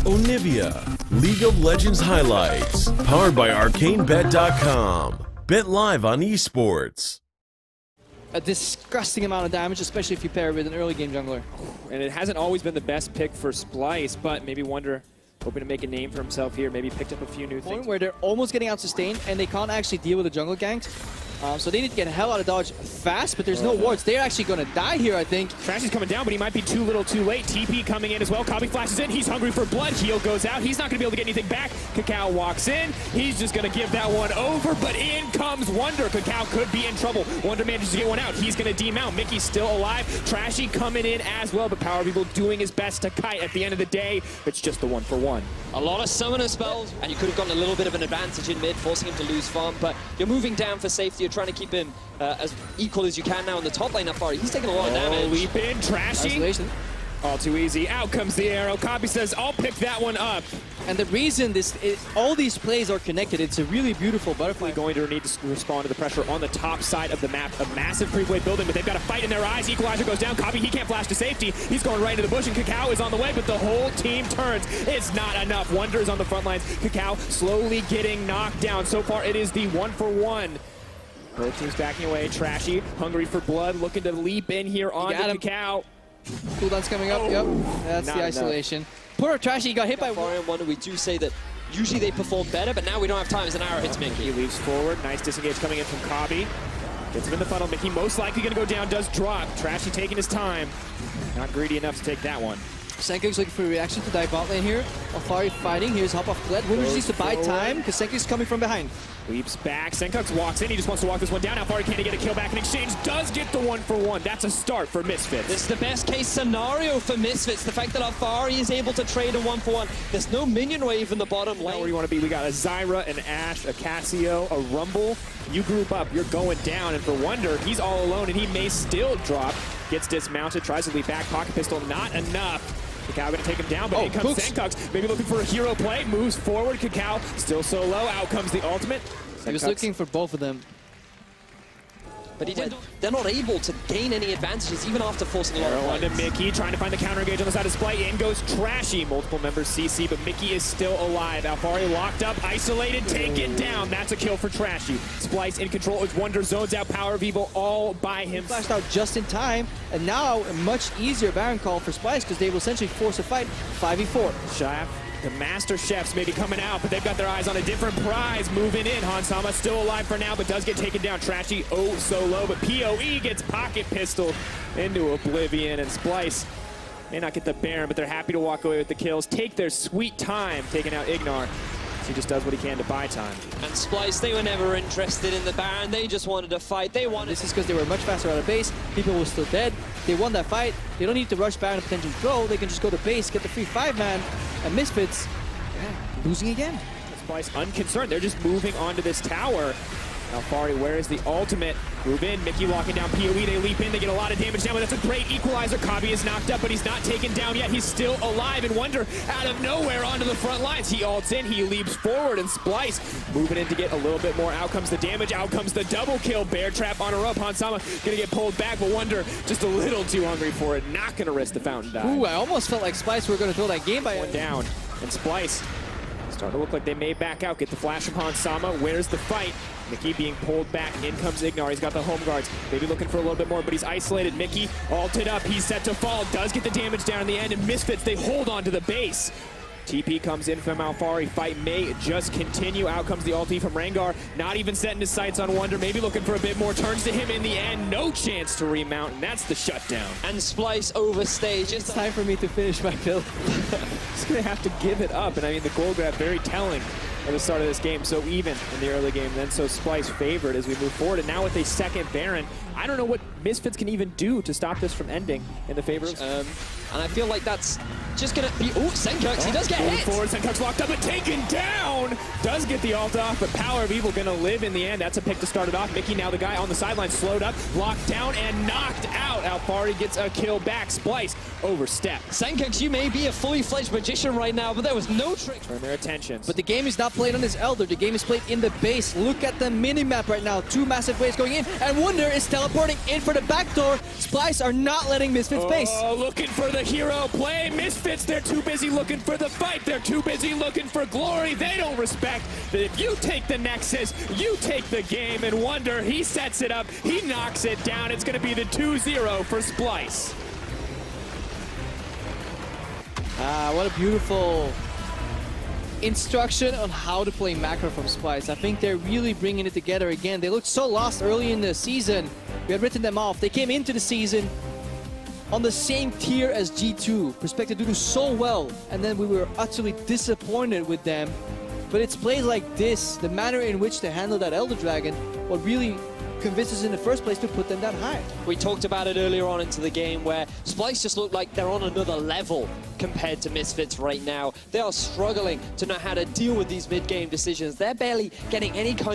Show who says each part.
Speaker 1: Onivia, League of Legends highlights, powered by ArcaneBet.com. Bet live on esports.
Speaker 2: A disgusting amount of damage, especially if you pair it with an early game jungler.
Speaker 3: And it hasn't always been the best pick for Splyce, but maybe Wonder hoping to make a name for himself here, maybe picked up a few new things.
Speaker 2: Where they're almost getting out sustained and they can't actually deal with the jungle ganks. So they need to get hell out of dodge fast, but there's no wards. They're actually going to die here, I think.
Speaker 3: Trashy's coming down, but he might be too little too late. TP coming in as well. Kabi flashes in. He's hungry for blood. Heal goes out. He's not going to be able to get anything back. Kakao walks in. He's just going to give that one over, but in comes Wonder. Kakao could be in trouble. Wonder manages to get one out. He's going to demount. Mickey's still alive. Trashy coming in as well, but Power People doing his best to kite. At the end of the day, it's just the 1-for-1.
Speaker 4: A lot of summoner spells, and you could have gotten a little bit of an advantage in mid, forcing him to lose farm, but you're moving down for safety. You're trying to keep him as equal as you can now in the top lane. Afari, he's taking a lot of damage.
Speaker 3: Leap in, Trashy.
Speaker 2: Isolation.
Speaker 3: All too easy. Out comes the arrow. Kabi says, I'll pick that one up.
Speaker 2: And the reason all these plays are connected, it's a really beautiful butterfly.
Speaker 3: Going to need to respond to the pressure on the top side of the map. A massive pre-play building, but they've got a fight in their eyes. Equalizer goes down. Kabi, he can't flash to safety. He's going right into the bush, and Kakao is on the way, but the whole team turns. It's not enough. Wonder is on the front lines. Kakao slowly getting knocked down. So far, it is the 1-for-1. Both teams backing away. Trashy, hungry for blood, looking to leap in here on the Kakao.
Speaker 2: Cooldown's coming up, yep. That's the isolation. Poor Trashy got hit by
Speaker 4: Wonder. We do say that usually they perform better, but now we don't have time as an arrow hits Mickey.
Speaker 3: He leaps forward. Nice disengage coming in from Kabi. Gets him in the funnel. Mickey most likely going to go down, does drop. Trashy taking his time. Not greedy enough to take that one.
Speaker 2: Senkuk's looking for a reaction to dive bot lane here. Alfari fighting. Here's hop off Kled. Wonder just needs to buy time because Senkuk's coming from behind.
Speaker 3: Leaps back. Senkuk walks in. He just wants to walk this one down. Alfari can't get a kill back in exchange. Does get the 1-for-1. That's a start for Misfits.
Speaker 4: This is the best case scenario for Misfits. The fact that Alfari is able to trade a 1-for-1. There's no minion wave in the bottom lane.
Speaker 3: Where you want to be? We got a Zyra, an Ashe, a Cassio, a Rumble. You group up. You're going down. And for Wonder, he's all alone, and he may still drop. Gets dismounted. Tries to leap back. Pocket pistol. Not enough. Kakao going to take him down, but here comes Senkuk. Maybe looking for a hero play. Moves forward. Kakao still so low. Out comes the ultimate.
Speaker 2: He was looking for both of them.
Speaker 4: But they're not able to gain any advantages even after forcing a lot of
Speaker 3: plays. On to Mickey, trying to find the counter engage on the side of Splyce. In goes Trashy. Multiple members CC, but Mickey is still alive. Alfari locked up, isolated, taken down. That's a kill for Trashy. Splyce in control as Wonder zones out Power of Evil all by him.
Speaker 2: Flashed out just in time, and now a much easier Baron call for Splyce because they will essentially force a fight 5v4.
Speaker 3: Chef. The Master Chefs may be coming out, but they've got their eyes on a different prize. Moving in. Hansama still alive for now, but does get taken down. Trashy, oh so low, but PoE gets pocket pistoled into oblivion, and Splyce may not get the Baron, but they're happy to walk away with the kills. Take their sweet time taking out Ignar. He just does what he can to buy time.
Speaker 4: And Splyce, they were never interested in the Baron. They just wanted to fight. They wanted.
Speaker 2: This is because they were much faster out of base. People were still dead. They won that fight. They don't need to rush Baron and potentially throw. They can just go to base, get the free 5-man, and Misfits losing again.
Speaker 3: Splyce unconcerned. They're just moving onto this tower. Alfari, where is the ultimate? Move in. Mickey locking down PoE. They leap in. They get a lot of damage down, but that's a great equalizer. Kabi is knocked up, but he's not taken down yet. He's still alive. And Wonder out of nowhere onto the front lines. He ults in. He leaps forward, and Splyce moving in to get a little bit more. Out comes the damage. Out comes the double kill. Bear trap on a rope. Hansama going to get pulled back, but Wonder just a little too hungry for it. Not going to risk the fountain dive.
Speaker 2: Ooh, I almost felt like Splyce were going to throw that game by
Speaker 3: one down. And Splyce starting to look like they may back out. Get the flash from Hansama. Where's the fight? Mickey being pulled back. In comes Ignar. He's got the home guards. Maybe looking for a little bit more, but he's isolated. Mickey ulted up. He's set to fall. Does get the damage down in the end, and Misfits, they hold on to the base. TP comes in from Alfari. Fight may just continue. Out comes the ulti from Rengar. Not even setting his sights on Wonder. Maybe looking for a bit more. Turns to him in the end. No chance to remount, and that's the shutdown.
Speaker 4: And Splyce overstage.
Speaker 2: It's time for me to finish my kill.
Speaker 3: He's going to have to give it up. And I mean, the goal grab, very telling at the start of this game. So even in the early game, then so Splyce favored as we move forward. And now with a second Baron, I don't know what Misfits can even do to stop this from ending in the favor of...
Speaker 4: and I feel like that's just going to be... Oh, Senkuk, he does get hit!
Speaker 3: Forward, Senkuk's locked up and taken down! Does get the ult off, but Power of Evil going to live in the end. That's a pick to start it off. Mickey now the guy on the sideline, slowed up, locked down, and knocked out. Alfari gets a kill back. Splyce overstep.
Speaker 4: Senkuk, you may be a fully fledged magician right now, but there was no trick.
Speaker 3: Turn their attentions.
Speaker 2: But the game is not played on his Elder. The game is played in the base. Look at the mini-map right now. Two massive waves going in, and Wonder is teleporting in for the back door. Splyce are not letting Misfits base.
Speaker 3: Oh, looking for the hero play. Misfits, they're too busy looking for the fight. They're too busy looking for glory. They don't respect that if you take the Nexus, you take the game. And Wonder, he sets it up. He knocks it down. It's going to be the 2-0 for Splyce.
Speaker 2: What a beautiful instruction on how to play macro from Splyce. I think they're really bringing it together again. They looked so lost early in the season. We had written them off. They came into the season on the same tier as G2. Perspective do so well, and then we were utterly disappointed with them. But it's plays like this, the manner in which they handle that Elder Dragon, what really convinced us in the first place to put them that high.
Speaker 4: We talked about it earlier on into the game where Splyce just looked like they're on another level compared to Misfits right now. They are struggling to know how to deal with these mid-game decisions. They're barely getting any kind